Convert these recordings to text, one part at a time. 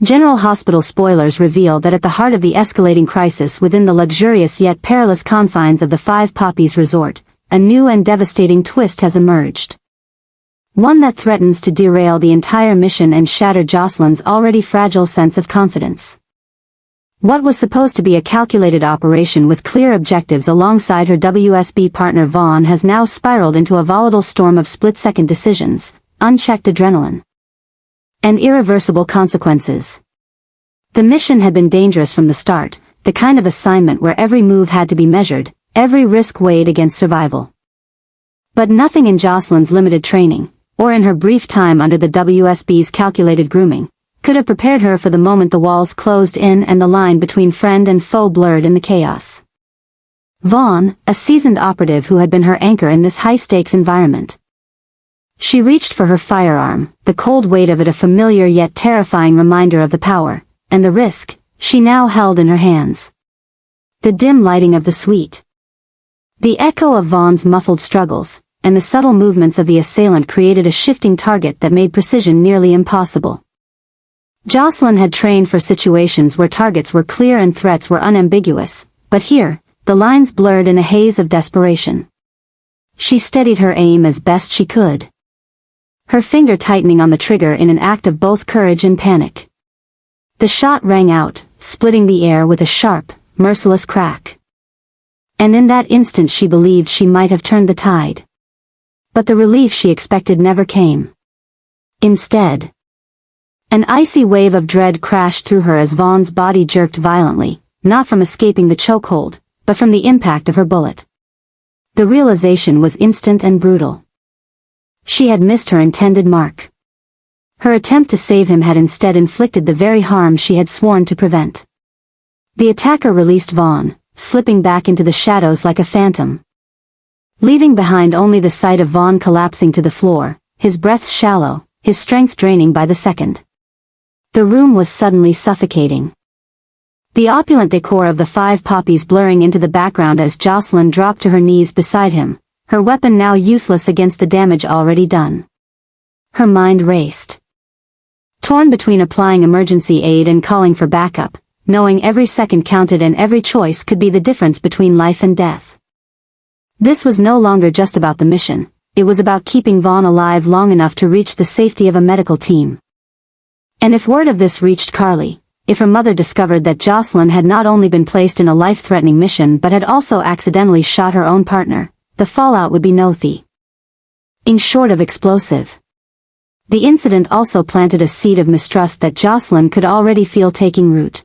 General Hospital spoilers reveal that at the heart of the escalating crisis within the luxurious yet perilous confines of the Five Poppies Resort, a new and devastating twist has emerged. One that threatens to derail the entire mission and shatter Jocelyn's already fragile sense of confidence. What was supposed to be a calculated operation with clear objectives alongside her WSB partner Vaughn has now spiraled into a volatile storm of split-second decisions, unchecked adrenaline, and irreversible consequences. The mission had been dangerous from the start, the kind of assignment where every move had to be measured, every risk weighed against survival. But nothing in Jocelyn's limited training, or in her brief time under the WSB's calculated grooming, could have prepared her for the moment the walls closed in and the line between friend and foe blurred in the chaos. Vaughn, a seasoned operative who had been her anchor in this high-stakes environment. She reached for her firearm, the cold weight of it a familiar yet terrifying reminder of the power, and the risk, she now held in her hands. The dim lighting of the suite. The echo of Vaughn's muffled struggles, and the subtle movements of the assailant created a shifting target that made precision nearly impossible. Jocelyn had trained for situations where targets were clear and threats were unambiguous, but here, the lines blurred in a haze of desperation. She steadied her aim as best she could, her finger tightening on the trigger in an act of both courage and panic. The shot rang out, splitting the air with a sharp, merciless crack. And in that instant she believed she might have turned the tide. But the relief she expected never came. Instead, an icy wave of dread crashed through her as Vaughn's body jerked violently, not from escaping the chokehold, but from the impact of her bullet. The realization was instant and brutal. She had missed her intended mark. Her attempt to save him had instead inflicted the very harm she had sworn to prevent. The attacker released Vaughn, slipping back into the shadows like a phantom, leaving behind only the sight of Vaughn collapsing to the floor, his breaths shallow, his strength draining by the second. The room was suddenly suffocating. The opulent decor of the Five Poppies blurring into the background as Jocelyn dropped to her knees beside him, her weapon now useless against the damage already done. Her mind raced, torn between applying emergency aid and calling for backup, knowing every second counted and every choice could be the difference between life and death. This was no longer just about the mission, it was about keeping Vaughn alive long enough to reach the safety of a medical team. And if word of this reached Carly, if her mother discovered that Jocelyn had not only been placed in a life-threatening mission but had also accidentally shot her own partner, the fallout would be nothing short of explosive. The incident also planted a seed of mistrust that Jocelyn could already feel taking root.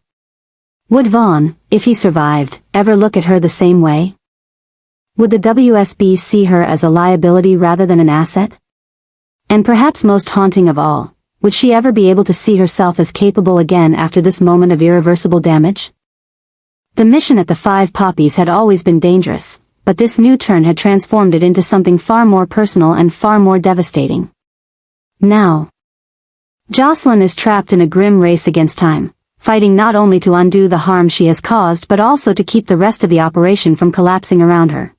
Would Vaughn, if he survived, ever look at her the same way? Would the WSB see her as a liability rather than an asset? And perhaps most haunting of all, would she ever be able to see herself as capable again after this moment of irreversible damage? The mission at the Five Poppies had always been dangerous, but this new turn had transformed it into something far more personal and far more devastating. Now, Jocelyn is trapped in a grim race against time, fighting not only to undo the harm she has caused but also to keep the rest of the operation from collapsing around her.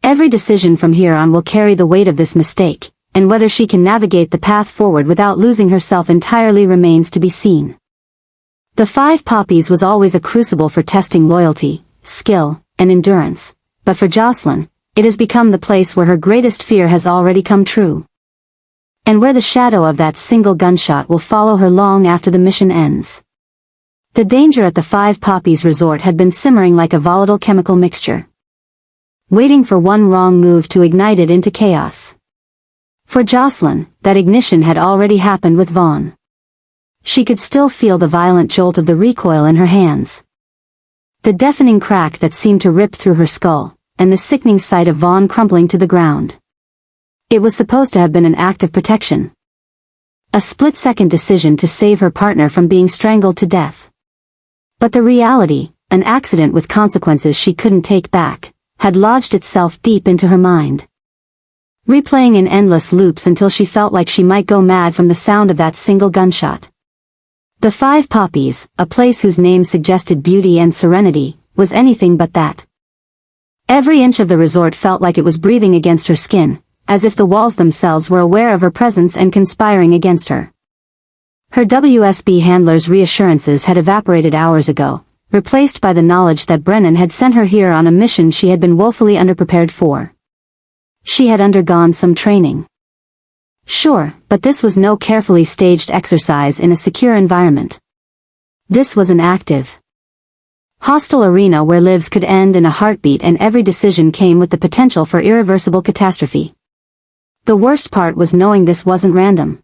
Every decision from here on will carry the weight of this mistake, and whether she can navigate the path forward without losing herself entirely remains to be seen. The Five Poppies was always a crucible for testing loyalty, skill, and endurance, but for Jocelyn, it has become the place where her greatest fear has already come true. And where the shadow of that single gunshot will follow her long after the mission ends. The danger at the Five Poppies Resort had been simmering like a volatile chemical mixture, waiting for one wrong move to ignite it into chaos. For Jocelyn, that ignition had already happened with Vaughn. She could still feel the violent jolt of the recoil in her hands, the deafening crack that seemed to rip through her skull, and the sickening sight of Vaughn crumpling to the ground. It was supposed to have been an act of protection, a split-second decision to save her partner from being strangled to death. But the reality, an accident with consequences she couldn't take back, had lodged itself deep into her mind, replaying in endless loops until she felt like she might go mad from the sound of that single gunshot. The Five Poppies, a place whose name suggested beauty and serenity, was anything but that. Every inch of the resort felt like it was breathing against her skin, as if the walls themselves were aware of her presence and conspiring against her. Her WSB handler's reassurances had evaporated hours ago, replaced by the knowledge that Brennan had sent her here on a mission she had been woefully underprepared for. She had undergone some training. Sure, but this was no carefully staged exercise in a secure environment. This was an active, hostile arena where lives could end in a heartbeat, and every decision came with the potential for irreversible catastrophe. The worst part was knowing this wasn't random.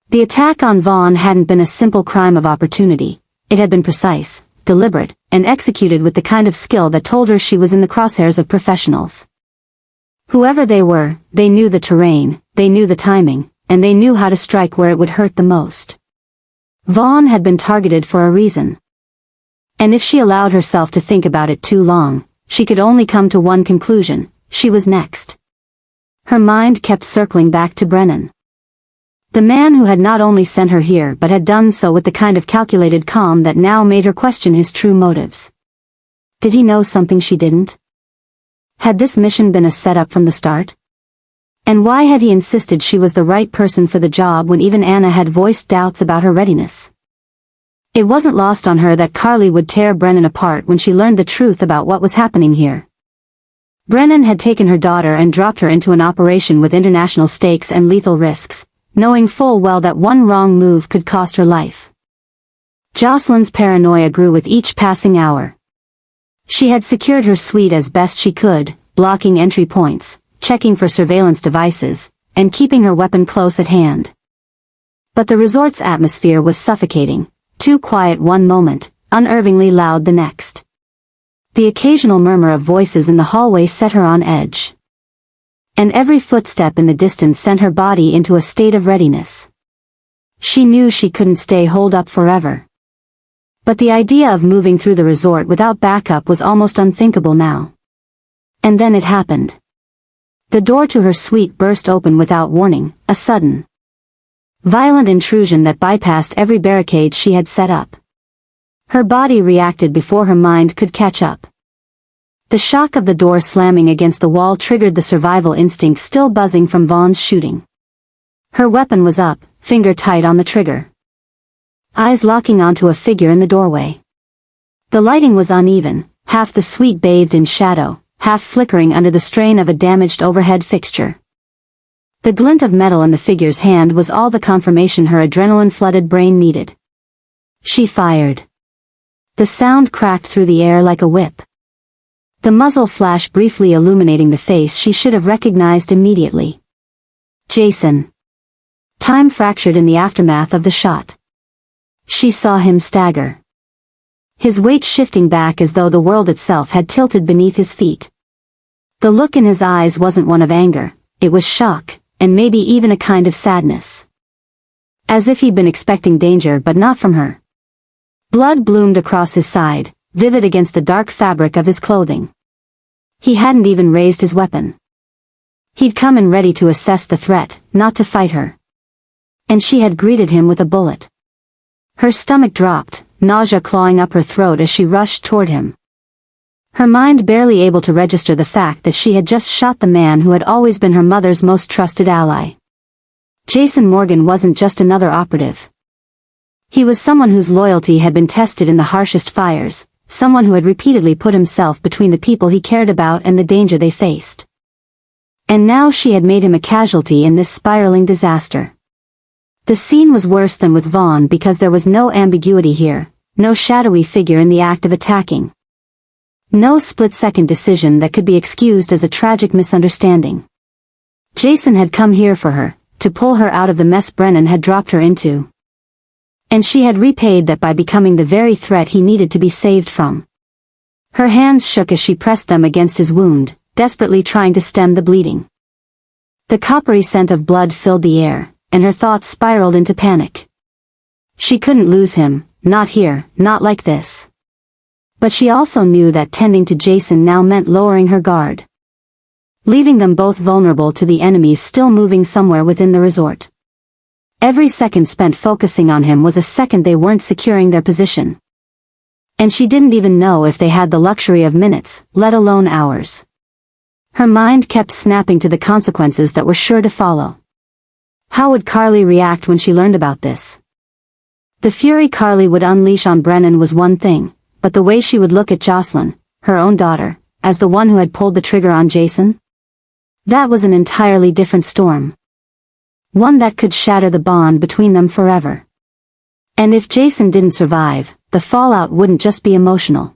The attack on Vaughn hadn't been a simple crime of opportunity. It had been precise, deliberate, and executed with the kind of skill that told her she was in the crosshairs of professionals. Whoever they were, they knew the terrain, they knew the timing, and they knew how to strike where it would hurt the most. Vaughn had been targeted for a reason. And if she allowed herself to think about it too long, she could only come to one conclusion: she was next. Her mind kept circling back to Brennan. The man who had not only sent her here but had done so with the kind of calculated calm that now made her question his true motives. Did he know something she didn't? Had this mission been a setup from the start? And why had he insisted she was the right person for the job when even Anna had voiced doubts about her readiness? It wasn't lost on her that Carly would tear Brennan apart when she learned the truth about what was happening here. Brennan had taken her daughter and dropped her into an operation with international stakes and lethal risks, knowing full well that one wrong move could cost her life. Jocelyn's paranoia grew with each passing hour. She had secured her suite as best she could, blocking entry points, checking for surveillance devices, and keeping her weapon close at hand. But the resort's atmosphere was suffocating, too quiet one moment, unnervingly loud the next. The occasional murmur of voices in the hallway set her on edge. And every footstep in the distance sent her body into a state of readiness. She knew she couldn't stay holed up forever. But the idea of moving through the resort without backup was almost unthinkable now. And then it happened. The door to her suite burst open without warning, a sudden, violent intrusion that bypassed every barricade she had set up. Her body reacted before her mind could catch up. The shock of the door slamming against the wall triggered the survival instinct still buzzing from Vaughn's shooting. Her weapon was up, finger tight on the trigger. Eyes locking onto a figure in the doorway. The lighting was uneven, half the suite bathed in shadow, half flickering under the strain of a damaged overhead fixture. The glint of metal in the figure's hand was all the confirmation her adrenaline-flooded brain needed. She fired. The sound cracked through the air like a whip. The muzzle flashed briefly, illuminating the face she should have recognized immediately. Jason. Time fractured in the aftermath of the shot. She saw him stagger. His weight shifting back as though the world itself had tilted beneath his feet. The look in his eyes wasn't one of anger, it was shock, and maybe even a kind of sadness. As if he'd been expecting danger but not from her. Blood bloomed across his side, vivid against the dark fabric of his clothing. He hadn't even raised his weapon. He'd come in ready to assess the threat, not to fight her. And she had greeted him with a bullet. Her stomach dropped, nausea clawing up her throat as she rushed toward him. Her mind barely able to register the fact that she had just shot the man who had always been her mother's most trusted ally. Jason Morgan wasn't just another operative. He was someone whose loyalty had been tested in the harshest fires, someone who had repeatedly put himself between the people he cared about and the danger they faced. And now she had made him a casualty in this spiraling disaster. The scene was worse than with Vaughn because there was no ambiguity here, no shadowy figure in the act of attacking. No split-second decision that could be excused as a tragic misunderstanding. Jason had come here for her, to pull her out of the mess Brennan had dropped her into. And she had repaid that by becoming the very threat he needed to be saved from. Her hands shook as she pressed them against his wound, desperately trying to stem the bleeding. The coppery scent of blood filled the air, and her thoughts spiraled into panic. She couldn't lose him, not here, not like this. But she also knew that tending to Jason now meant lowering her guard. Leaving them both vulnerable to the enemies still moving somewhere within the resort. Every second spent focusing on him was a second they weren't securing their position. And she didn't even know if they had the luxury of minutes, let alone hours. Her mind kept snapping to the consequences that were sure to follow. How would Carly react when she learned about this? The fury Carly would unleash on Brennan was one thing, but the way she would look at Jocelyn, her own daughter, as the one who had pulled the trigger on Jason? That was an entirely different storm. One that could shatter the bond between them forever. And if Jason didn't survive, the fallout wouldn't just be emotional.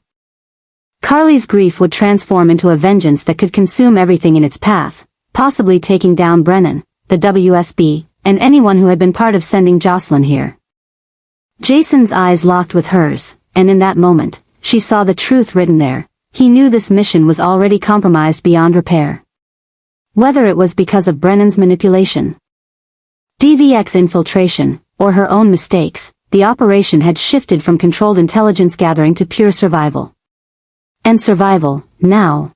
Carly's grief would transform into a vengeance that could consume everything in its path, possibly taking down Brennan, the WSB, and anyone who had been part of sending Jocelyn here. Jason's eyes locked with hers, and in that moment, she saw the truth written there. He knew this mission was already compromised beyond repair. Whether it was because of Brennan's manipulation, DVX infiltration, or her own mistakes, the operation had shifted from controlled intelligence gathering to pure survival. And survival, now,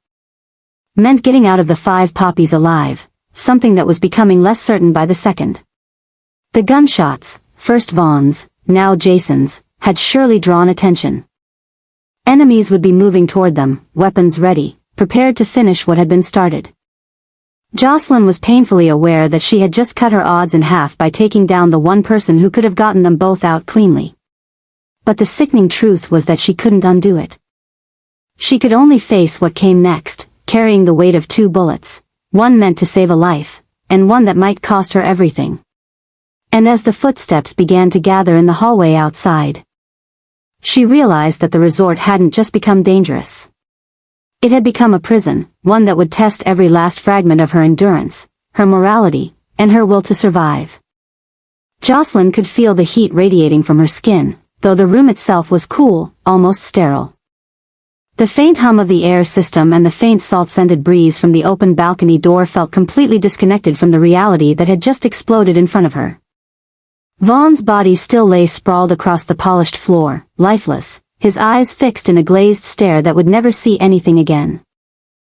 meant getting out of the 5 poppies alive, something that was becoming less certain by the second. The gunshots, first Vaughn's, now Jason's, had surely drawn attention. Enemies would be moving toward them, weapons ready, prepared to finish what had been started. Jocelyn was painfully aware that she had just cut her odds in half by taking down the one person who could have gotten them both out cleanly. But the sickening truth was that she couldn't undo it. She could only face what came next, carrying the weight of 2 bullets, one meant to save a life, and one that might cost her everything. And as the footsteps began to gather in the hallway outside, she realized that the resort hadn't just become dangerous. It had become a prison, one that would test every last fragment of her endurance, her morality, and her will to survive. Jocelyn could feel the heat radiating from her skin, though the room itself was cool, almost sterile. The faint hum of the air system and the faint salt-scented breeze from the open balcony door felt completely disconnected from the reality that had just exploded in front of her. Vaughn's body still lay sprawled across the polished floor, lifeless, his eyes fixed in a glazed stare that would never see anything again.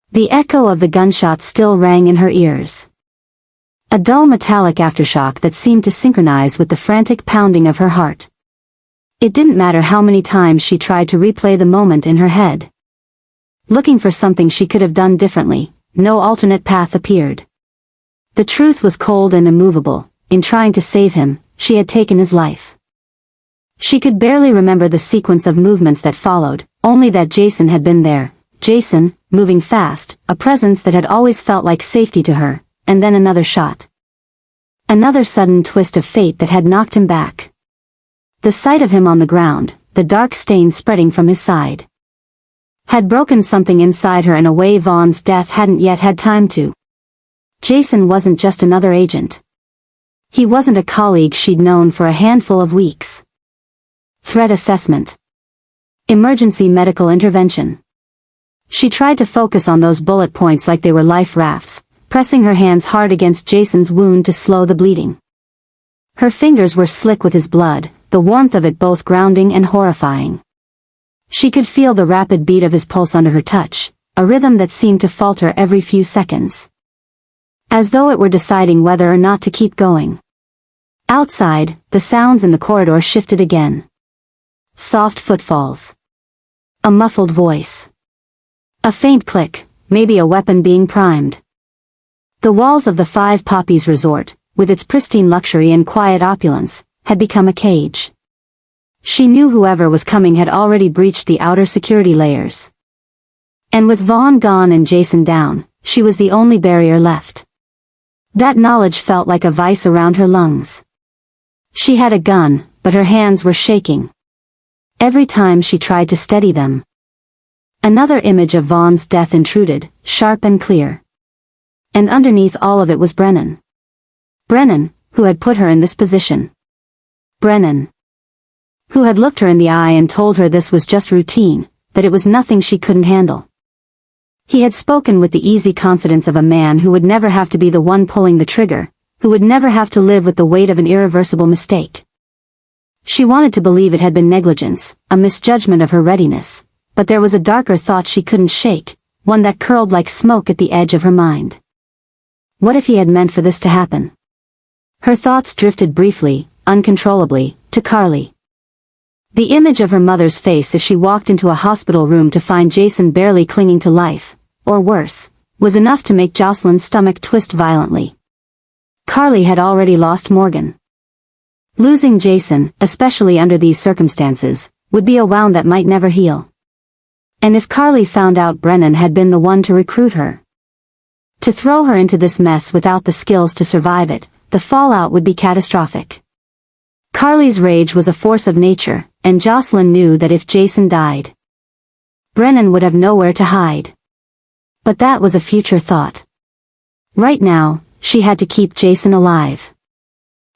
The echo of the gunshots still rang in her ears. A dull metallic aftershock that seemed to synchronize with the frantic pounding of her heart. It didn't matter how many times she tried to replay the moment in her head. Looking for something she could have done differently, no alternate path appeared. The truth was cold and immovable. In trying to save him, she had taken his life. She could barely remember the sequence of movements that followed, only that Jason had been there. Jason, moving fast, a presence that had always felt like safety to her, and then another shot. Another sudden twist of fate that had knocked him back. The sight of him on the ground, the dark stain spreading from his side, had broken something inside her in a way Vaughn's death hadn't yet had time to. Jason wasn't just another agent. He wasn't a colleague she'd known for a handful of weeks. Threat assessment. Emergency medical intervention. She tried to focus on those bullet points like they were life rafts, pressing her hands hard against Jason's wound to slow the bleeding. Her fingers were slick with his blood, the warmth of it both grounding and horrifying. She could feel the rapid beat of his pulse under her touch, a rhythm that seemed to falter every few seconds. As though it were deciding whether or not to keep going. Outside, the sounds in the corridor shifted again. Soft footfalls. A muffled voice. A faint click, maybe a weapon being primed. The walls of the 5 Poppies resort, with its pristine luxury and quiet opulence, had become a cage. She knew whoever was coming had already breached the outer security layers. And with Vaughn gone and Jason down, she was the only barrier left. That knowledge felt like a vice around her lungs. She had a gun, but her hands were shaking. Every time she tried to steady them. Another image of Vaughn's death intruded, sharp and clear. And underneath all of it was Brennan. Brennan, who had put her in this position. Brennan, who had looked her in the eye and told her this was just routine, that it was nothing she couldn't handle. He had spoken with the easy confidence of a man who would never have to be the one pulling the trigger, who would never have to live with the weight of an irreversible mistake. She wanted to believe it had been negligence, a misjudgment of her readiness, but there was a darker thought she couldn't shake, one that curled like smoke at the edge of her mind. What if he had meant for this to happen? Her thoughts drifted briefly, uncontrollably, to Carly. The image of her mother's face if she walked into a hospital room to find Jason barely clinging to life, or worse, was enough to make Jocelyn's stomach twist violently. Carly had already lost Morgan. Losing Jason, especially under these circumstances, would be a wound that might never heal. And if Carly found out Brennan had been the one to recruit her, to throw her into this mess without the skills to survive it, the fallout would be catastrophic. Carly's rage was a force of nature, and Jocelyn knew that if Jason died, Brennan would have nowhere to hide. But that was a future thought. Right now, she had to keep Jason alive.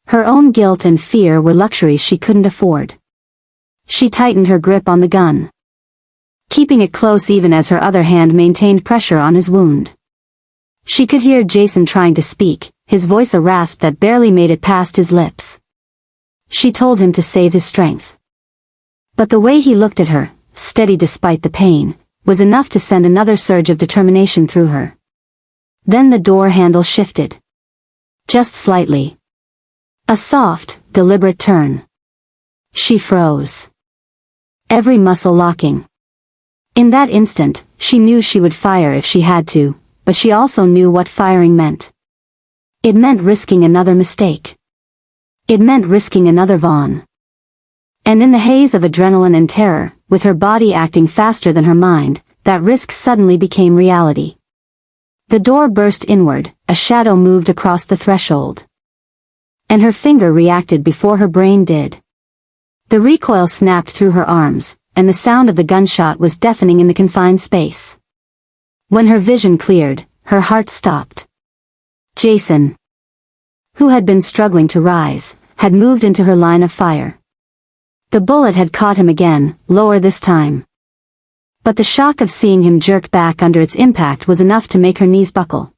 Her own guilt and fear were luxuries she couldn't afford. She tightened her grip on the gun, keeping it close even as her other hand maintained pressure on his wound. She could hear Jason trying to speak, his voice a rasp that barely made it past his lips. She told him to save his strength. But the way he looked at her, steady despite the pain, was enough to send another surge of determination through her. Then the door handle shifted. Just slightly. A soft, deliberate turn. She froze, every muscle locking. In that instant, she knew she would fire if she had to, but she also knew what firing meant. It meant risking another mistake. It meant risking another Vaughn. And in the haze of adrenaline and terror, with her body acting faster than her mind, that risk suddenly became reality. The door burst inward, a shadow moved across the threshold. And her finger reacted before her brain did. The recoil snapped through her arms, and the sound of the gunshot was deafening in the confined space. When her vision cleared, her heart stopped. Jason, who had been struggling to rise, had moved into her line of fire. The bullet had caught him again, lower this time. But the shock of seeing him jerk back under its impact was enough to make her knees buckle.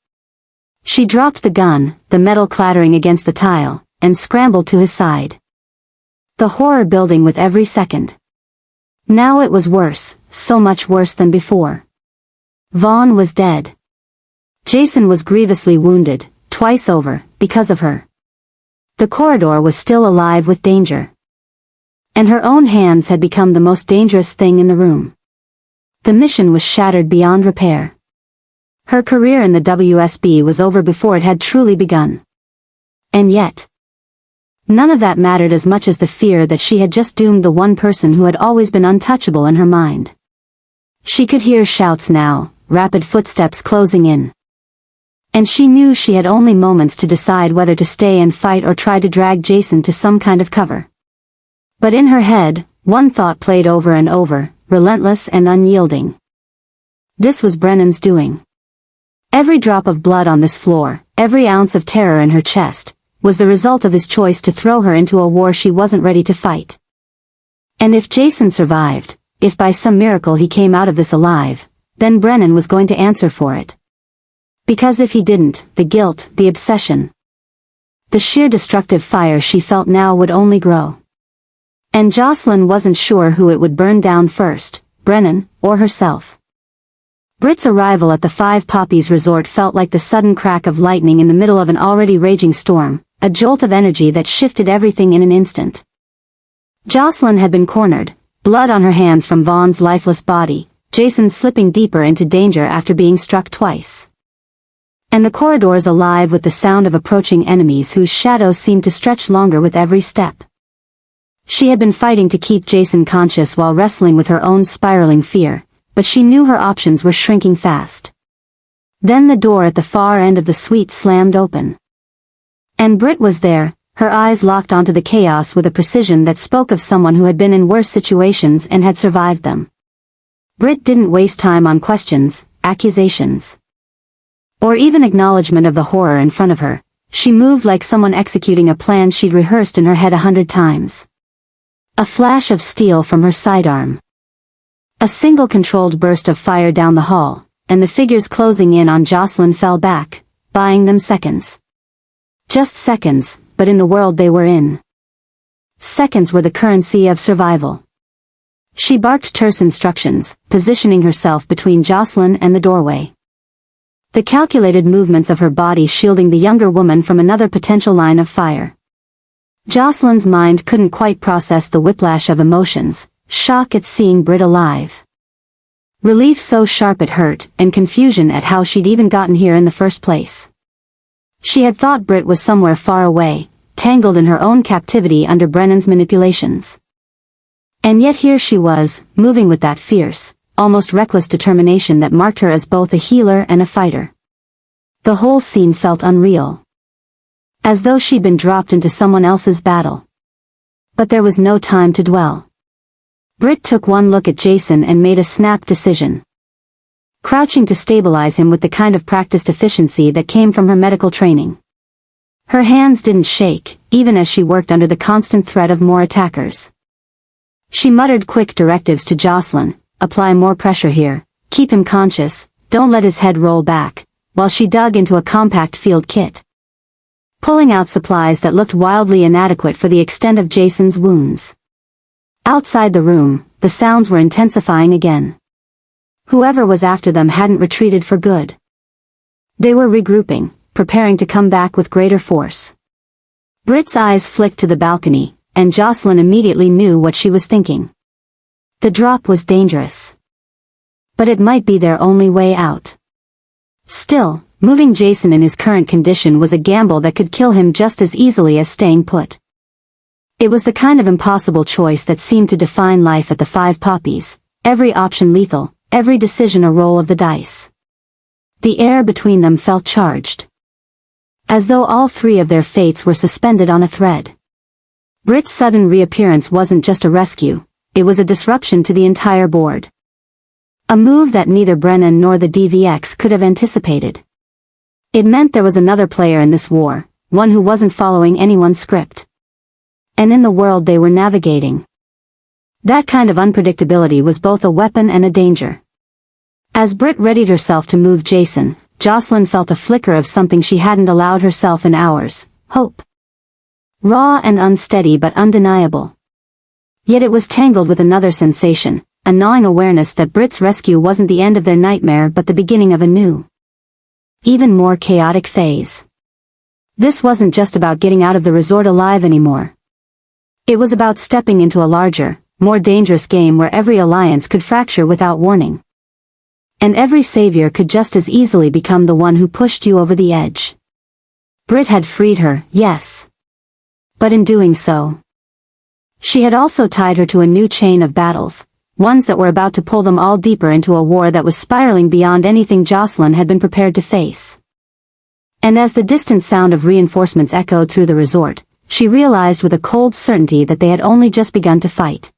She dropped the gun, the metal clattering against the tile, and scrambled to his side. The horror building with every second. Now it was worse, so much worse than before. Vaughn was dead. Jason was grievously wounded, twice over, because of her. The corridor was still alive with danger. And her own hands had become the most dangerous thing in the room. The mission was shattered beyond repair. Her career in the WSB was over before it had truly begun. And yet, none of that mattered as much as the fear that she had just doomed the one person who had always been untouchable in her mind. She could hear shouts now, rapid footsteps closing in. And she knew she had only moments to decide whether to stay and fight or try to drag Jason to some kind of cover. But in her head, one thought played over and over, relentless and unyielding. This was Brennan's doing. Every drop of blood on this floor, every ounce of terror in her chest, was the result of his choice to throw her into a war she wasn't ready to fight. And if Jason survived, if by some miracle he came out of this alive, then Brennan was going to answer for it. Because if he didn't, the guilt, the obsession, the sheer destructive fire she felt now would only grow. And Jocelyn wasn't sure who it would burn down first, Brennan, or herself. Britt's arrival at the Five Poppies resort felt like the sudden crack of lightning in the middle of an already raging storm, a jolt of energy that shifted everything in an instant. Jocelyn had been cornered, blood on her hands from Vaughn's lifeless body, Jason slipping deeper into danger after being struck twice. And the corridors alive with the sound of approaching enemies whose shadows seemed to stretch longer with every step. She had been fighting to keep Jason conscious while wrestling with her own spiraling fear, but she knew her options were shrinking fast. Then the door at the far end of the suite slammed open. And Britt was there, her eyes locked onto the chaos with a precision that spoke of someone who had been in worse situations and had survived them. Britt didn't waste time on questions, accusations, or even acknowledgement of the horror in front of her. She moved like someone executing a plan she'd rehearsed in her head 100 times. A flash of steel from her sidearm. A single controlled burst of fire down the hall, and the figures closing in on Jocelyn fell back, buying them seconds. Just seconds, but in the world they were in, seconds were the currency of survival. She barked terse instructions, positioning herself between Jocelyn and the doorway. The calculated movements of her body shielding the younger woman from another potential line of fire. Jocelyn's mind couldn't quite process the whiplash of emotions, shock at seeing Britt alive, relief so sharp it hurt, and confusion at how she'd even gotten here in the first place. She had thought Britt was somewhere far away, tangled in her own captivity under Brennan's manipulations. And yet here she was, moving with that fierce, almost reckless determination that marked her as both a healer and a fighter. The whole scene felt unreal. As though she'd been dropped into someone else's battle. But there was no time to dwell. Britt took one look at Jason and made a snap decision. Crouching to stabilize him with the kind of practiced efficiency that came from her medical training. Her hands didn't shake, even as she worked under the constant threat of more attackers. She muttered quick directives to Jocelyn: apply more pressure here, keep him conscious, don't let his head roll back, while she dug into a compact field kit, pulling out supplies that looked wildly inadequate for the extent of Jason's wounds. Outside the room, the sounds were intensifying again. Whoever was after them hadn't retreated for good. They were regrouping, preparing to come back with greater force. Britt's eyes flicked to the balcony, and Jocelyn immediately knew what she was thinking. The drop was dangerous. But it might be their only way out. Still, moving Jason in his current condition was a gamble that could kill him just as easily as staying put. It was the kind of impossible choice that seemed to define life at the Five Poppies, every option lethal, every decision a roll of the dice. The air between them felt charged. As though all three of their fates were suspended on a thread. Britt's sudden reappearance wasn't just a rescue, it was a disruption to the entire board. A move that neither Brennan nor the DVX could have anticipated. It meant there was another player in this war, one who wasn't following anyone's script. And in the world they were navigating. That kind of unpredictability was both a weapon and a danger. As Britt readied herself to move Jason, Jocelyn felt a flicker of something she hadn't allowed herself in hours: hope. Raw and unsteady but undeniable. Yet it was tangled with another sensation, a gnawing awareness that Britt's rescue wasn't the end of their nightmare but the beginning of a new, even more chaotic phase. This wasn't just about getting out of the resort alive anymore. It was about stepping into a larger, more dangerous game where every alliance could fracture without warning. And every savior could just as easily become the one who pushed you over the edge. Britt had freed her, yes. But in doing so, she had also tied her to a new chain of battles, ones that were about to pull them all deeper into a war that was spiraling beyond anything Jocelyn had been prepared to face. And as the distant sound of reinforcements echoed through the resort, she realized with a cold certainty that they had only just begun to fight.